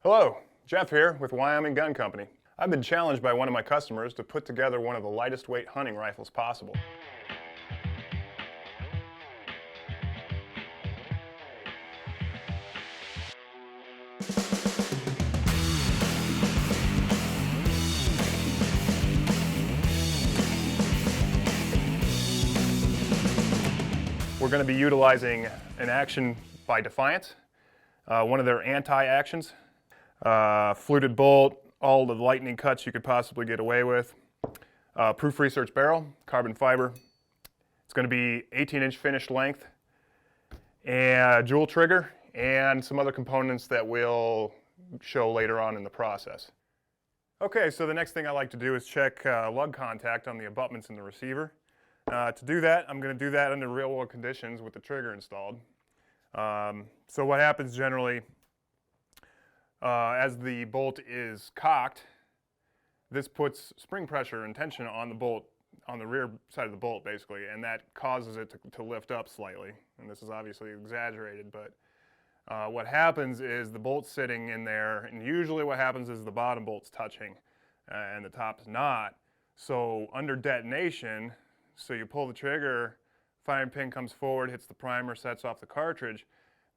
Hello, Jeff here with Wyoming Gun Company. I've been challenged by one of my customers to put together one of the lightest weight hunting rifles possible. We're going to be utilizing an action by Defiance, one of their anti-actions. Fluted bolt, all the lightning cuts you could possibly get away with. Proof research barrel, carbon fiber. It's going to be 18-inch finished length, and dual trigger, and some other components that we'll show later on in the process. Okay, so the next thing I like to do is check lug contact on the abutments in the receiver. To do that, I'm going to do that under real-world conditions with the trigger installed. So what happens generally, as the bolt is cocked, this puts spring pressure and tension on the bolt, on the rear side of the bolt basically, and that causes it to lift up slightly. And this is obviously exaggerated, but what happens is the bolt's sitting in there, and usually what happens is the bottom bolt's touching and the top's not. So under detonation, so you pull the trigger, firing pin comes forward, hits the primer, sets off the cartridge.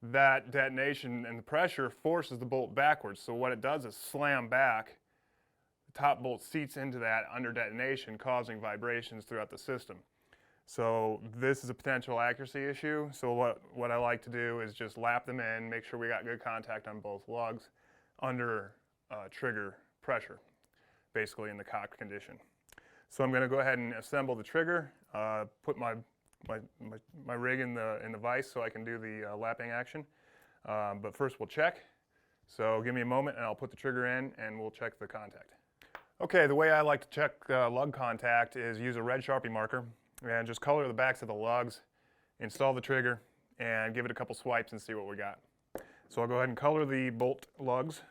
That detonation and the pressure forces the bolt backwards. So what it does is slam back. The top bolt seats into that under detonation, causing vibrations throughout the system. So this is a potential accuracy issue. So what I like to do is just lap them in, make sure we got good contact on both lugs under trigger pressure, basically in the cocked condition. So I'm going to go ahead and assemble the trigger, put my rig in the vise so I can do the lapping action. But first we'll check. So give me a moment and I'll put the trigger in and we'll check the contact. Okay, the way I like to check lug contact is use a red Sharpie marker and just color the backs of the lugs, install the trigger, and give it a couple swipes and see what we got. So I'll go ahead and color the bolt lugs.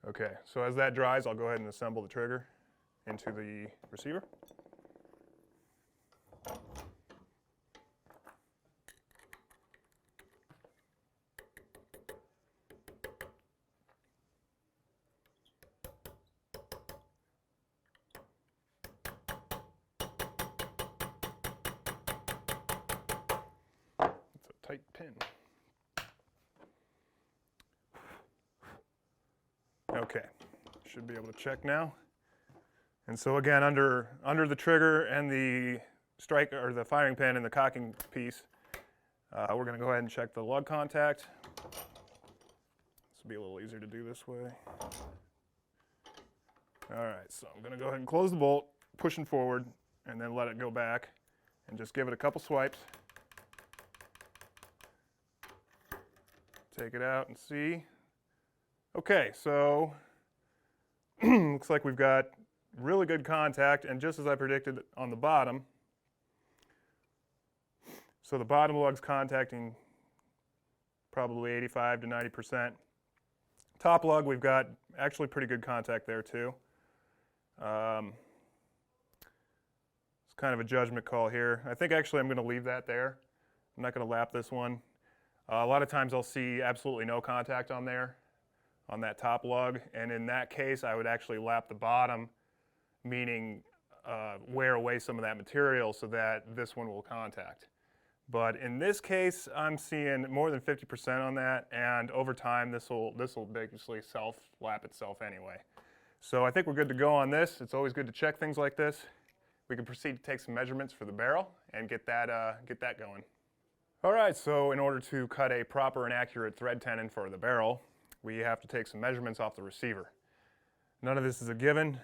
Okay, so as that dries, I'll go ahead and assemble the trigger into the receiver. It's a tight pin. Okay, should be able to check now. And so again, under the trigger and the strike or the firing pin and the cocking piece, we're going to go ahead and check the lug contact. This will be a little easier to do this way. All right, so I'm going to go ahead and close the bolt, pushing forward, and then let it go back, and just give it a couple swipes. Take it out and see. Okay, so looks like we've got really good contact, and just as I predicted on the bottom. So the bottom lug's contacting probably 85 to 90%. Top lug, we've got actually pretty good contact there too. It's kind of a judgment call here. I think actually I'm going to leave that there. I'm not going to lap this one. A lot of times I'll see absolutely no contact on there, on that top lug, and in that case I would actually lap the bottom, meaning wear away some of that material so that this one will contact. But in this case I'm seeing more than 50% on that, and over time this will basically self-lap itself anyway. So I think we're good to go on this. It's always good to check things like this. We can proceed to take some measurements for the barrel and get that going. Alright, so in order to cut a proper and accurate thread tenon for the barrel, we have to take some measurements off the receiver. None of this is a given,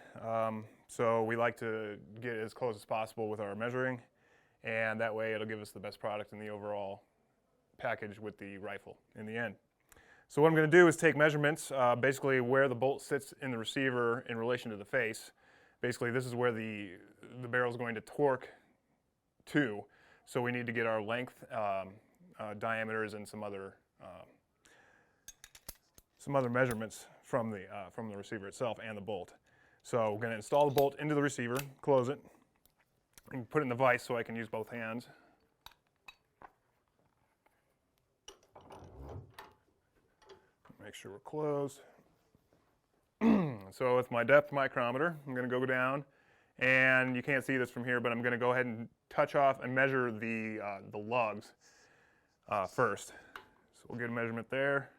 so we like to get as close as possible with our measuring, and that way it'll give us the best product in the overall package with the rifle in the end. So what I'm going to do is take measurements, basically where the bolt sits in the receiver in relation to the face. Basically this is where the barrel is going to torque to, so we need to get our length, diameters, and some other measurements from the receiver itself and the bolt. So we're going to install the bolt into the receiver, close it, and put it in the vise so I can use both hands. Make sure we're closed. So with my depth micrometer, I'm going to go down, and you can't see this from here, but I'm going to go ahead and touch off and measure the lugs first. So we'll get a measurement there.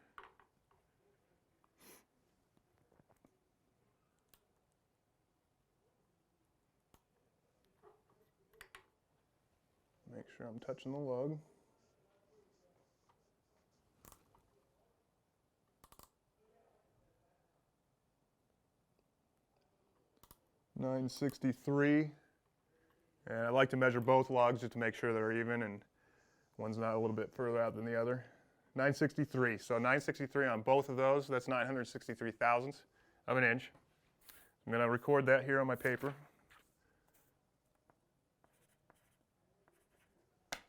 Make sure I'm touching the lug. .963, and I like to measure both lugs just to make sure they're even and one's not a little bit further out than the other. 963, so 963 on both of those, that's 963 thousandths of an inch. I'm going to record that here on my paper.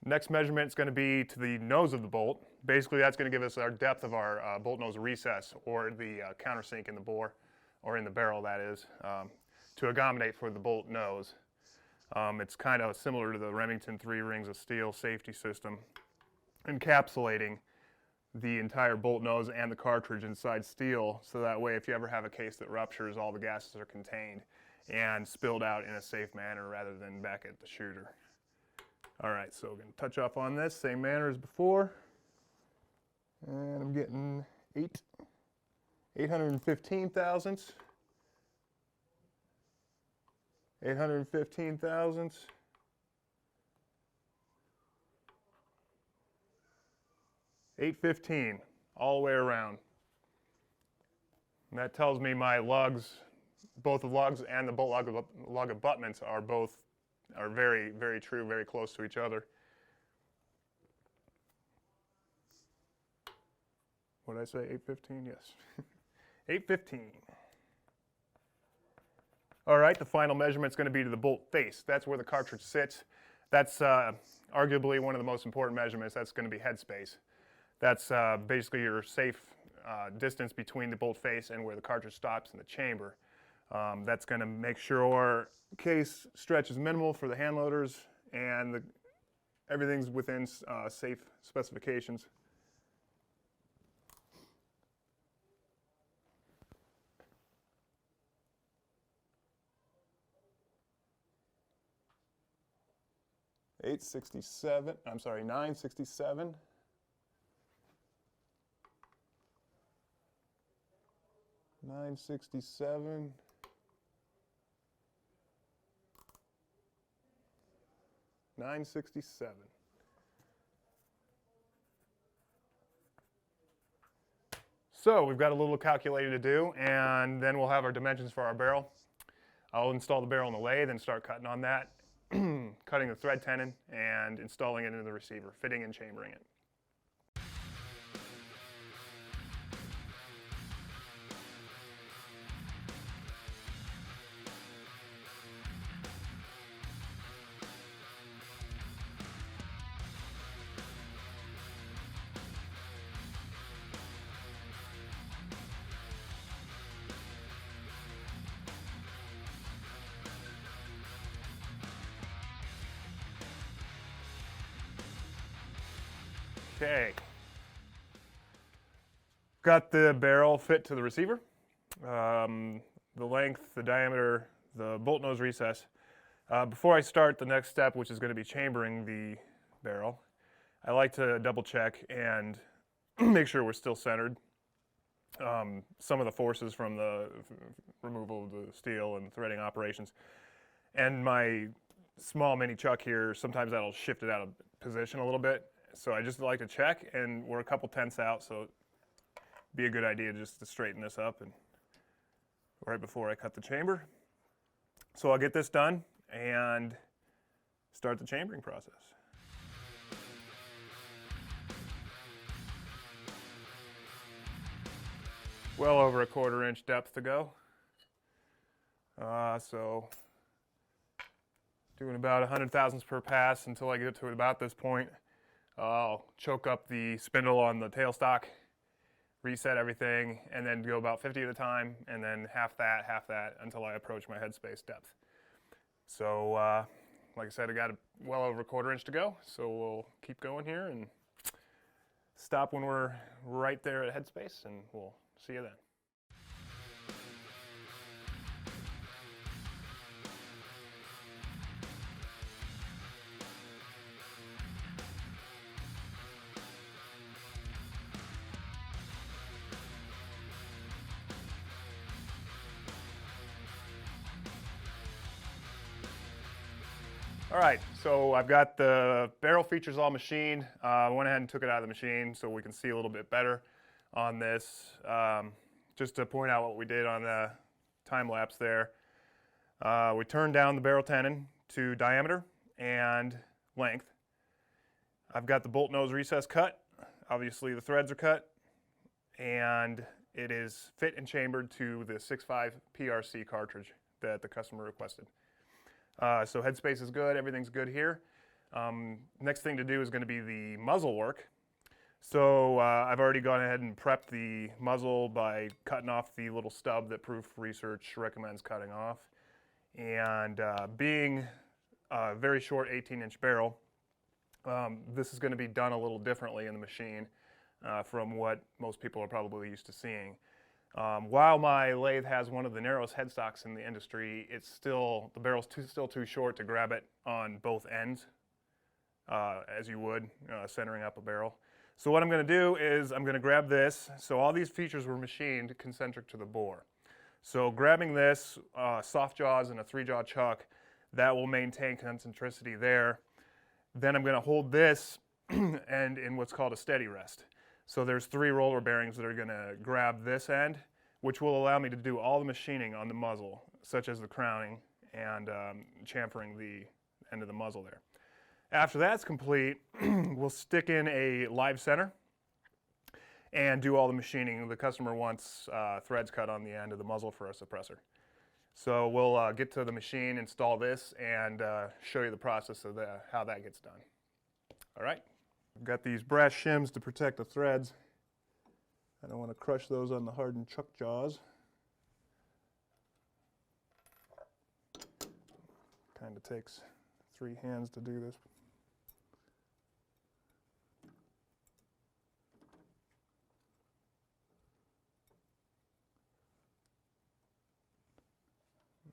Next measurement is going to be to the nose of the bolt. Basically, that's going to give us our depth of our bolt nose recess, or the countersink in the bore, or in the barrel, that is, to accommodate for the bolt nose. It's kind of similar to the Remington 3 rings of steel safety system, encapsulating the entire bolt nose and the cartridge inside steel, so that way if you ever have a case that ruptures, all the gases are contained and spilled out in a safe manner rather than back at the shooter. All right, so we're going to touch off on this, same manner as before. And I'm getting 815 thousandths. 815 thousandths. 815, all the way around. And that tells me my lugs, both the lugs and the bolt lug abutments are very, very true, very close to each other. What did I say, 815? Yes. 815. All right, the final measurement is going to be to the bolt face. That's where the cartridge sits. That's arguably one of the most important measurements. That's going to be headspace. That's basically your safe distance between the bolt face and where the cartridge stops in the chamber. That's going to make sure our case stretch is minimal for the hand loaders and everything's within safe specifications. I'm sorry, 967. 967. 967. So we've got a little calculator to do, and then we'll have our dimensions for our barrel. I'll install the barrel in the lathe and start cutting on that, cutting the thread tenon and installing it into the receiver, fitting and chambering it. Okay, got the barrel fit to the receiver, the length, the diameter, the bolt nose recess. Before I start the next step, which is going to be chambering the barrel, I like to double check and make sure we're still centered. Some of the forces from the removal of the steel and threading operations, and my small mini chuck here, sometimes that'll shift it out of position a little bit. So I just like to check, and we're a couple tenths out, so it'd be a good idea just to straighten this up and right before I cut the chamber. So I'll get this done and start the chambering process. Well over a 1/4 inch depth to go. So doing about 100 thousandths per pass until I get to about this point. I'll choke up the spindle on the tailstock, reset everything, and then go about 50 at a time, and then half that, until I approach my headspace depth. So, like I said, I got well over a 1/4 inch to go, so we'll keep going here and stop when we're right there at headspace, and we'll see you then. All right, so I've got the barrel features all machined. I went ahead and took it out of the machine so we can see a little bit better on this. Just to point out what we did on the time lapse there. We turned down the barrel tenon to diameter and length. I've got the bolt nose recess cut. Obviously the threads are cut, and it is fit and chambered to the 6.5 PRC cartridge that the customer requested. So headspace is good, everything's good here. Next thing to do is going to be the muzzle work. So I've already gone ahead and prepped the muzzle by cutting off the little stub that proof research recommends cutting off. And being a very short 18-inch barrel, this is going to be done a little differently in the machine from what most people are probably used to seeing. While my lathe has one of the narrowest headstocks in the industry, the barrel's still too short to grab it on both ends, as you would centering up a barrel. So what I'm going to do is I'm going to grab this. So all these features were machined concentric to the bore. So grabbing this, soft jaws and a 3-jaw chuck, that will maintain concentricity there. Then I'm going to hold this end in what's called a steady rest. So there's 3 roller bearings that are going to grab this end, which will allow me to do all the machining on the muzzle, such as the crowning and chamfering the end of the muzzle there. After that's complete, we'll stick in a live center and do all the machining. The customer wants threads cut on the end of the muzzle for a suppressor. So we'll get to the machine, install this, and show you the process of how that gets done. All right. I've got these brass shims to protect the threads. I don't want to crush those on the hardened chuck jaws. Kind of takes 3 hands to do this.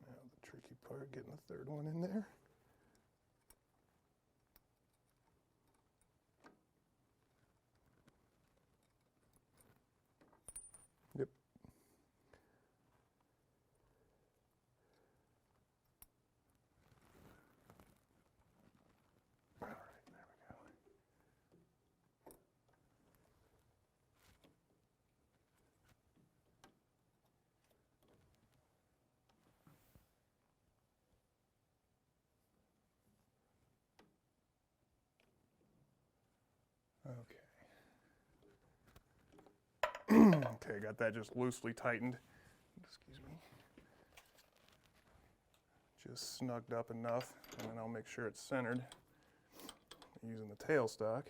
Now the tricky part, getting the 3rd one in there. Yep. All right, there we go. Okay. Okay, got that just loosely tightened. Excuse me. Just snugged up enough, and then I'll make sure it's centered using the tailstock.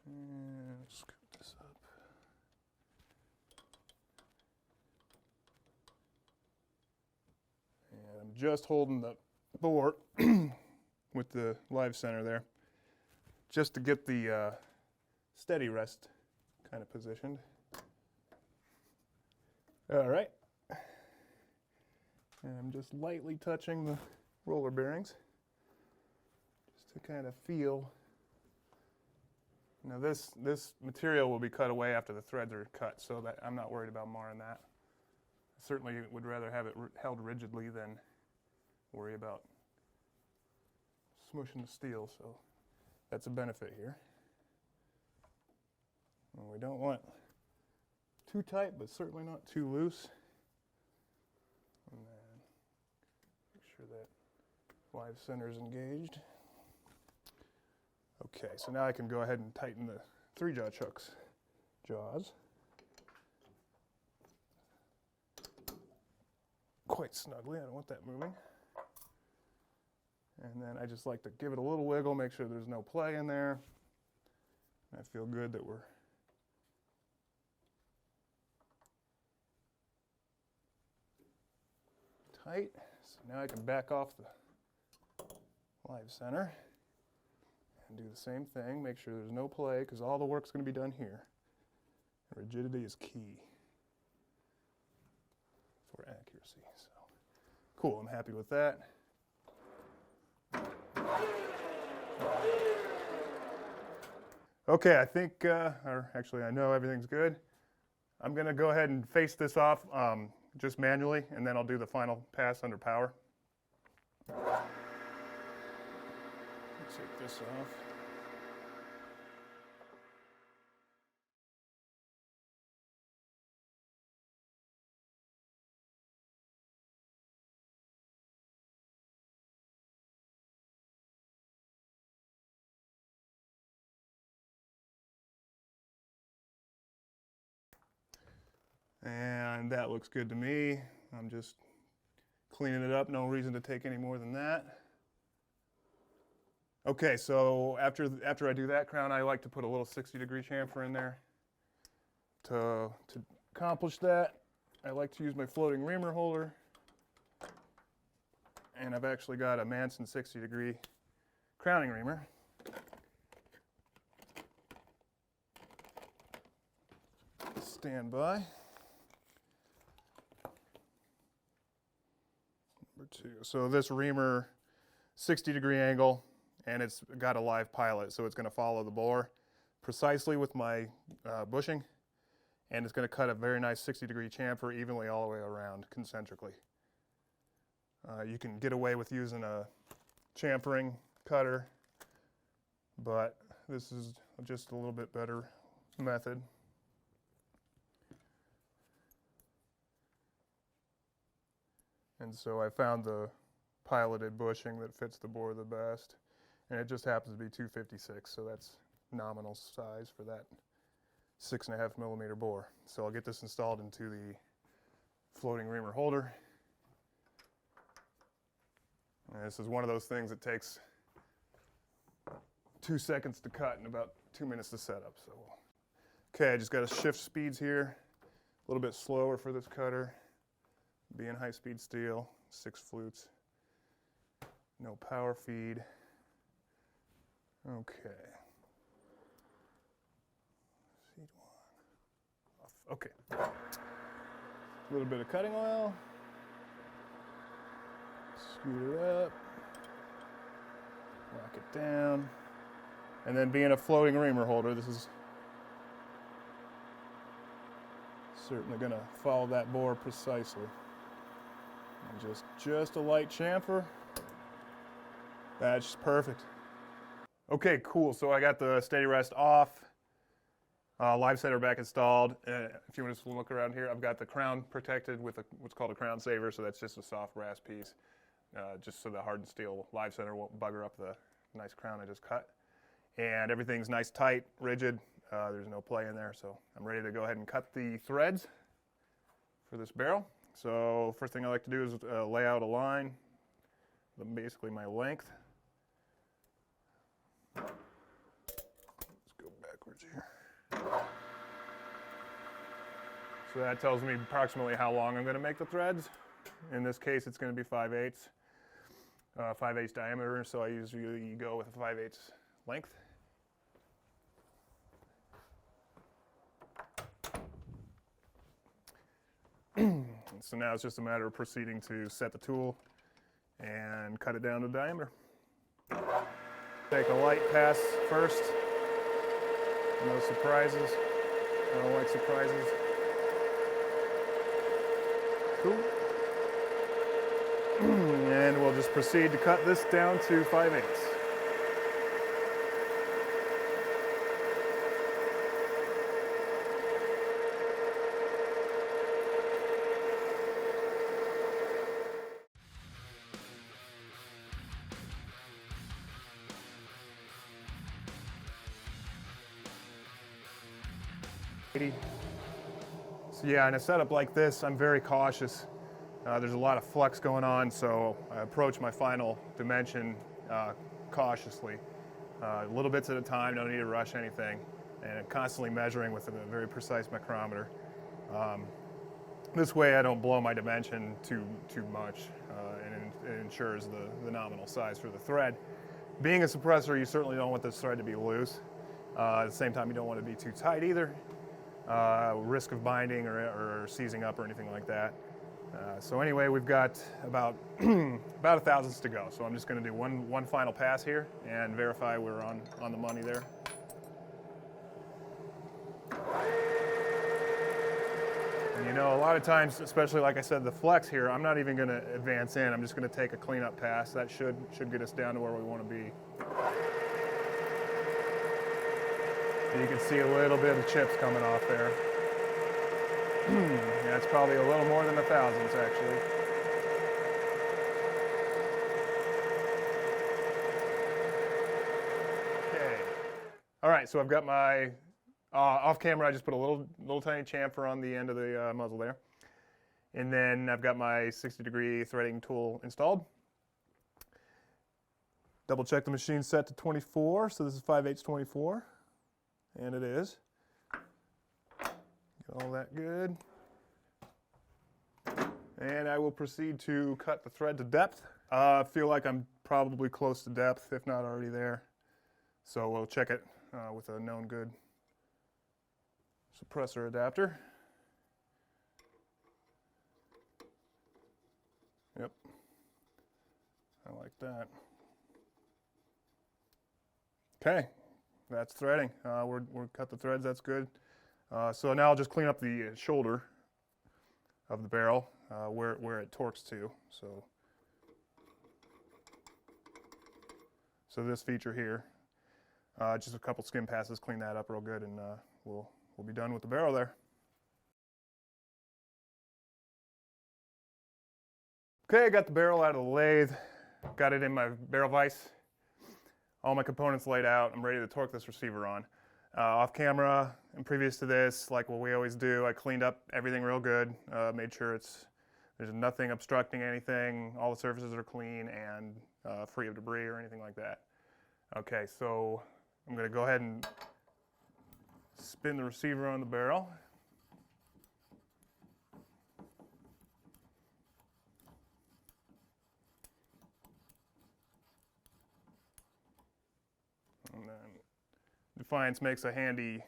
And scoop this up. And I'm just holding the bore with the live center there, just to get the steady rest kind of positioned. All right. And I'm just lightly touching the roller bearings just to kind of feel. Now this material will be cut away after the threads are cut, so that I'm not worried about marring that. I certainly would rather have it held rigidly than worry about smushing the steel, so that's a benefit here. And we don't want too tight, but certainly not too loose. And then make sure that live center is engaged. Okay, so now I can go ahead and tighten the 3-jaw chuck's jaws. Quite snugly, I don't want that moving. And then I just like to give it a little wiggle, make sure there's no play in there. I feel good that we're tight. So now I can back off the live center and do the same thing. Make sure there's no play because all the work's going to be done here. Rigidity is key for accuracy. So cool, I'm happy with that. Okay, I think, or actually I know everything's good. I'm going to go ahead and face this off just manually, and then I'll do the final pass under power. Take this off. And that looks good to me. I'm just cleaning it up, no reason to take any more than that. Okay, so after I do that crown, I like to put a little 60-degree chamfer in there. To accomplish that, I like to use my floating reamer holder. And I've actually got a Manson 60-degree crowning reamer. Stand by. Number 2. So this reamer, 60-degree angle, and it's got a live pilot, so it's going to follow the bore precisely with my bushing, and it's going to cut a very nice 60-degree chamfer evenly all the way around, concentrically. You can get away with using a chamfering cutter, but this is just a little bit better method. And so I found the piloted bushing that fits the bore the best. And it just happens to be 256, so that's nominal size for that 6.5 millimeter bore. So I'll get this installed into the floating reamer holder. And this is one of those things that takes 2 seconds to cut and about 2 minutes to set up. So, okay, I just got to shift speeds here. A little bit slower for this cutter. Being high-speed steel, 6 flutes, no power feed. Okay. Feed 1. Off. Okay. A little bit of cutting oil. Scoot it up. Lock it down. And then being a floating reamer holder, this is certainly going to follow that bore precisely. And just a light chamfer. That's just perfect. Okay, cool. So I got the steady rest off. Live center back installed. If you want to look around here, I've got the crown protected with what's called a crown saver. So that's just a soft brass piece, just so the hardened steel live center won't bugger up the nice crown I just cut. And everything's nice, tight, rigid. There's no play in there. So I'm ready to go ahead and cut the threads for this barrel. So first thing I like to do is lay out a line, basically my length. Let's go backwards here. So that tells me approximately how long I'm going to make the threads. In this case, it's going to be 5/8, 5/8 diameter. So I usually go with a 5/8 length. So now it's just a matter of proceeding to set the tool and cut it down to diameter. Take a light pass first. No surprises. I don't like surprises. Cool. And we'll just proceed to cut this down to 5/8. So yeah, in a setup like this, I'm very cautious. There's a lot of flux going on, so I approach my final dimension cautiously. Little bits at a time, no need to rush anything, and constantly measuring with a very precise micrometer. This way I don't blow my dimension too much, and it ensures the nominal size for the thread. Being a suppressor, you certainly don't want this thread to be loose. At the same time, you don't want it to be too tight either. Risk of binding or seizing up or anything like that. So anyway, we've got about about 1 thousandths to go. So I'm just going to do one final pass here and verify we're on the money there. And you know, a lot of times, especially like I said, the flex here, I'm not even going to advance in. I'm just going to take a cleanup pass. That should get us down to where we want to be. And you can see a little bit of chips coming off there. Yeah, it's probably a little more than 1 thousandths actually. Okay. All right, so I've got my off camera. I just put a little tiny chamfer on the end of the muzzle there, and then I've got my 60-degree threading tool installed. Double check the machine set to 24. So this is 5/8 24, and it is. Get all that good. And I will proceed to cut the thread to depth. I feel like I'm probably close to depth, if not already there. So we'll check it with a known good suppressor adapter. Yep, I like that. Okay, that's threading. We're cut the threads, that's good. So now I'll just clean up the shoulder of the barrel where it torques to. So this feature here, just a couple skim passes, clean that up real good, and we'll be done with the barrel there. Okay, I got the barrel out of the lathe, got it in my barrel vise. All my components laid out. I'm ready to torque this receiver on. Off camera and previous to this, like what we always do, I cleaned up everything real good, made sure there's nothing obstructing anything, all the surfaces are clean and free of debris or anything like that. Okay, so I'm going to go ahead and spin the receiver on the barrel. And then Defiance makes a handy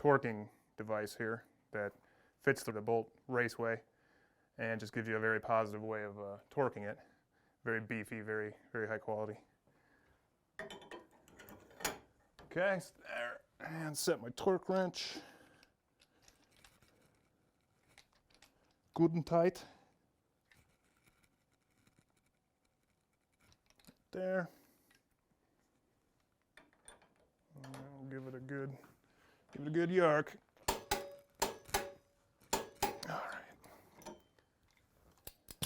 torquing device here that fits the bolt raceway and just gives you a very positive way of torquing it. Very beefy, very high quality. Okay, so there, and set my torque wrench. Good and tight. There. I'll give it a good yark. All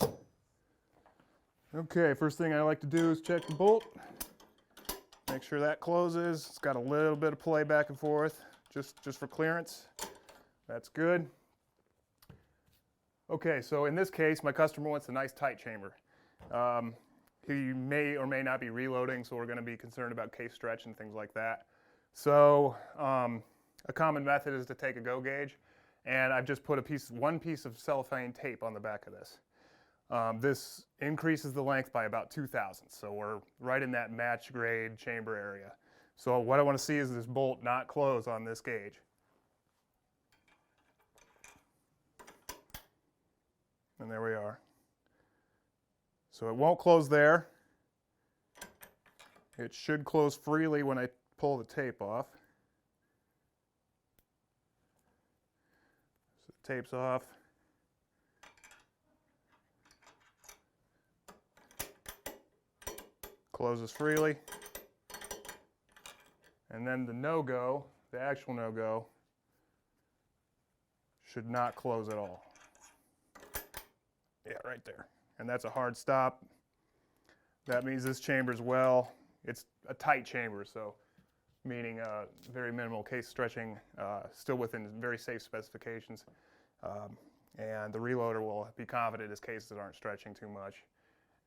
right. Okay, first thing I like to do is check the bolt. Make sure that closes. It's got a little bit of play back and forth, just for clearance. That's good. Okay, so in this case, my customer wants a nice tight chamber. He may or may not be reloading, so we're going to be concerned about case stretch and things like that. So a common method is to take a go gauge, and I've just put one piece of cellophane tape on the back of this. This increases the length by about 2 thousandths, so we're right in that match grade chamber area. So what I want to see is this bolt not close on this gauge. And there we are. So it won't close there. It should close freely when I pull the tape off. So the tape's off. Closes freely. And then the no-go, the actual no-go, should not close at all. Yeah, right there. And that's a hard stop. That means this chamber is it's a tight chamber, so meaning very minimal case stretching, still within very safe specifications. And the reloader will be confident his cases aren't stretching too much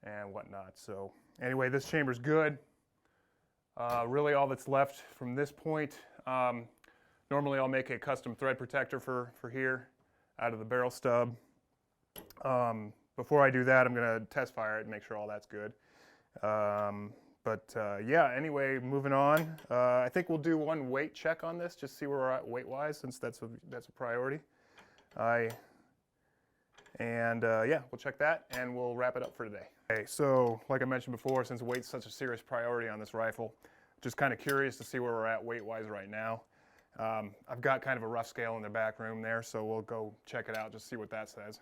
and whatnot. So anyway, this chamber's good. Really all that's left from this point, normally I'll make a custom thread protector for here. out of the barrel stub. Before I do that, I'm going to test fire it and make sure all that's good. Yeah, anyway, moving on. I think we'll do one weight check on this, just see where we're at weight-wise, since that's a priority. Yeah, we'll check that, and we'll wrap it up for today. Okay, so like I mentioned before, since weight's such a serious priority on this rifle, just kind of curious to see where we're at weight-wise right now. I've got kind of a rough scale in the back room there, so we'll go check it out, just see what that says.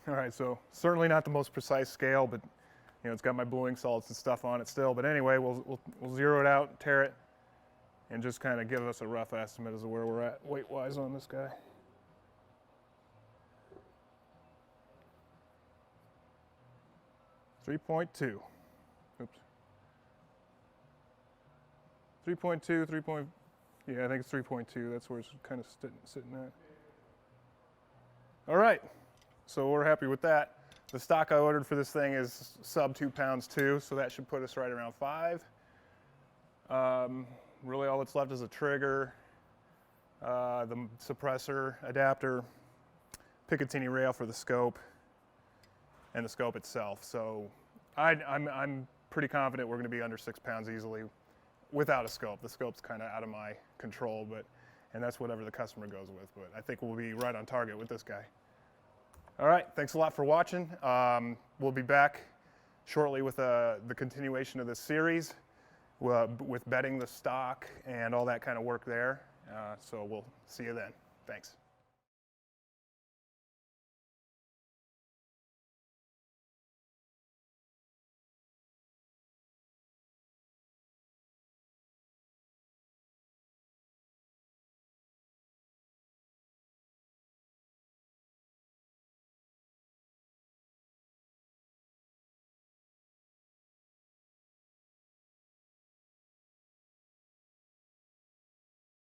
All right, so certainly not the most precise scale, but you know, it's got my bluing salts and stuff on it still. But anyway, we'll zero it out, tare it, and just kind of give us a rough estimate as to where we're at weight-wise on this guy. .2. Oops. 3.2, yeah, I think it's 3.2. That's where it's kind of sitting at. All right. So we're happy with that. The stock I ordered for this thing is sub 2 pounds too, so that should put us right around 5. Really all that's left is a trigger, the suppressor, adapter, Picatinny rail for the scope, and the scope itself. So I'm pretty confident we're going to be under 6 pounds easily without a scope. The scope's kind of out of my control, and that's whatever the customer goes with. But I think we'll be right on target with this guy. All right, thanks a lot for watching. We'll be back shortly with the continuation of this series with bedding the stock and all that kind of work there. So we'll see you then. Thanks.